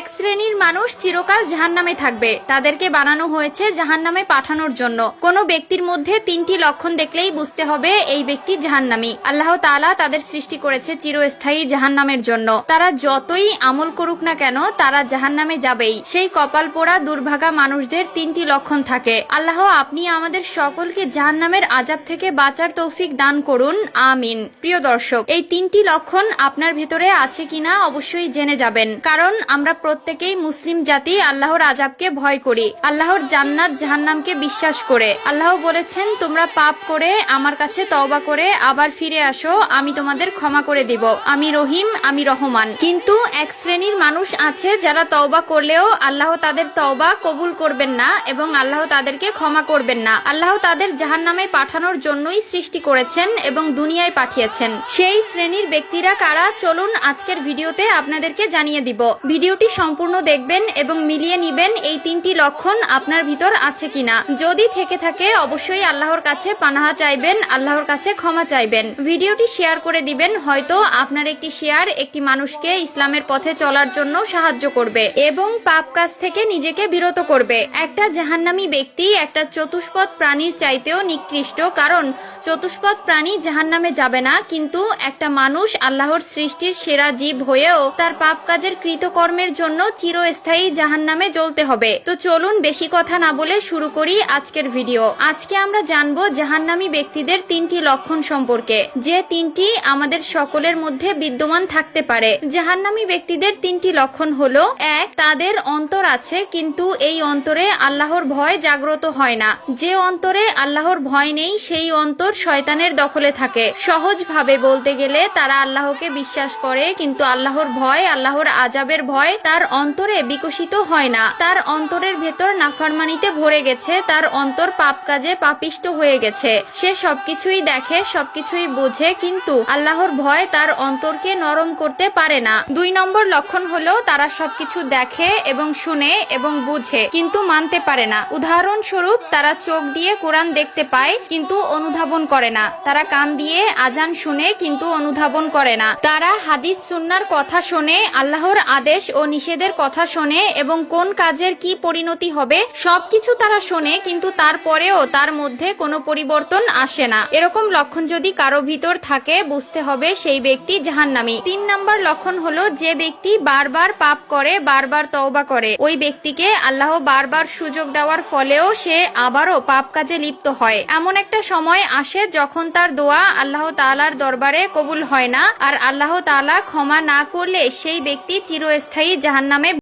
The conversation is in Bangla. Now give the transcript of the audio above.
এক শ্রেণীর মানুষ চিরকাল জাহান্নামে থাকবে, তাদেরকে বানানো হয়েছে জাহান্নামে পাঠানোর জন্য। কোনো ব্যক্তির মধ্যে তিনটি লক্ষণ দেখলেই বুঝতে হবে এই ব্যক্তি জাহান্নামী। আল্লাহ তাআলা তাদের সৃষ্টি করেছে চিরস্থায়ী জাহান্নামের জন্য। তারা যতই আমল করুক না কেন তারা জাহান্নামে যাবেই। সেই কপাল পোড়া দুর্ভাগা মানুষদের তিনটি লক্ষণ থাকে। আল্লাহ আপনি আমাদের সকলকে জাহান্নামের আযাব থেকে বাঁচার তৌফিক দান করুন, আমিন। প্রিয় দর্শক, এই তিনটি লক্ষণ আপনার ভেতরে আছে কিনা অবশ্যই জেনে যাবেন, কারণ আমরা প্রত্যেকেই মুসলিম জাতি আল্লাহর আযাবকে ভয় করি, আল্লাহর জান্নাত জাহান্নামকে বিশ্বাস করে। আল্লাহ বলেছেন, তোমরা পাপ করে আমার কাছে তওবা করে আবার ফিরে আসো, আমি তোমাদের ক্ষমা করে দিব, আমি রহিম, আমি রহমান। কিন্তু এক শ্রেণীর মানুষ আছে যারা তওবা করলেও আল্লাহ তাদের তওবা কবুল করবেন না এবং আল্লাহ তাদেরকে ক্ষমা করবেন না। আল্লাহ তাদের জাহান্নামে পাঠানোর জন্যই সৃষ্টি করেছেন এবং দুনিয়ায় পাঠিয়েছেন। সেই শ্রেণীর ব্যক্তিরা কারা, চলুন আজকের ভিডিওতে আপনাদেরকে জানিয়ে দিব। ভিডিওটি সম্পূর্ণ দেখবেন এবং মিলিয়ে নিবেন এই তিনটি লক্ষণ আপনার ভিতর আছে কিনা। যদি থেকে থাকে অবশ্যই আল্লাহর কাছে পানাহা চাইবেন, আল্লাহর কাছে ক্ষমা চাইবেন। ভিডিওটি শেয়ার করে দিবেন, হয়তো আপনার একটি শেয়ার একটি মানুষকে ইসলামের পথে চলার জন্য সাহায্য করবে এবং পাপ কাজ থেকে নিজেকে বিরত করবে। একটা জাহান্নামী ব্যক্তি একটা চতুষ্পদ প্রাণীর চাইতেও নিকৃষ্ট, কারণ চতুষ্পদ প্রাণী জাহান্নামে যাবে না, কিন্তু একটা মানুষ আল্লাহর সৃষ্টির সেরা জীব হয়েও তার পাপ কাজের কৃতকর্মের জন্য চিরস্থায়ী জাহান্নামে জ্বলতে হবে। তো চলুন বেশি কথা না বলে শুরু করি আজকের ভিডিও। আজকে আমরা জানবো জাহান্নামী ব্যক্তিদের তিনটি লক্ষণ সম্পর্কে, যে তিনটি আমাদের সকলের মধ্যে বিদ্যমান থাকতে পারে। জাহান্নামী ব্যক্তিদের তিনটি লক্ষণ হলো, এক, তাদের অন্তর আছে কিন্তু এই অন্তরে আল্লাহর ভয় জাগ্রত হয় না। যে অন্তরে আল্লাহর ভয় নেই সেই অন্তর শয়তানের দখলে থাকে। সহজভাবে বলতে গেলে তারা আল্লাহকে বিশ্বাস করে কিন্তু আল্লাহর ভয়, আল্লাহর আযাবের ভয় তার অন্তরে বিকশিত হয় না। তার অন্তরের ভেতর নাফরমানিতে ভরে গেছে, তার অন্তর পাপ কাজে পাপিষ্ট হয়ে গেছে। সে সবকিছুই দেখে, সবকিছুই বোঝে, কিন্তু আল্লাহর ভয় তার অন্তরকে নরম করতে পারে না। 2 নম্বর লক্ষণ হলো, তারা সবকিছু দেখে এবং শুনে এবং বুঝে কিন্তু মানতে পারে না। উদাহরণস্বরূপ, তারা চোখ দিয়ে কোরআন দেখতে পায় কিন্তু অনুধাবন করে না। তারা কান দিয়ে আজান শুনে কিন্তু অনুধাবন করে না। তারা হাদিস সুন্নাহর কথা শোনে, আল্লাহর আদেশ ও নিষেধের কথা শোনে এবং কোন কাজের কি পরিণতি হবে সবকিছু তারা শোনে, কিন্তু তারপরেও তার মধ্যে কোনো পরিবর্তন আসে না। এরকম লক্ষণ যদি কারো ভিতর থাকে বুঝতে হবে সেই ব্যক্তি জাহান্নামী। 3 নম্বর লক্ষণ হলো, যে ব্যক্তি বারবার পাপ করে, বারবার তওবা করে, ওই ব্যক্তিকে আল্লাহ বারবার সুযোগ দেওয়ার ফলেও সে আবারও পাপ কাজে লিপ্ত হয়। এমন একটা সময় আসে যখন তার দোয়া আল্লাহ তাআলার দরবারে কবুল হয় না, আর আল্লাহ তাআলা ক্ষমা না করলে সেই ব্যক্তি চিরস্থায়ী জাহান্নামে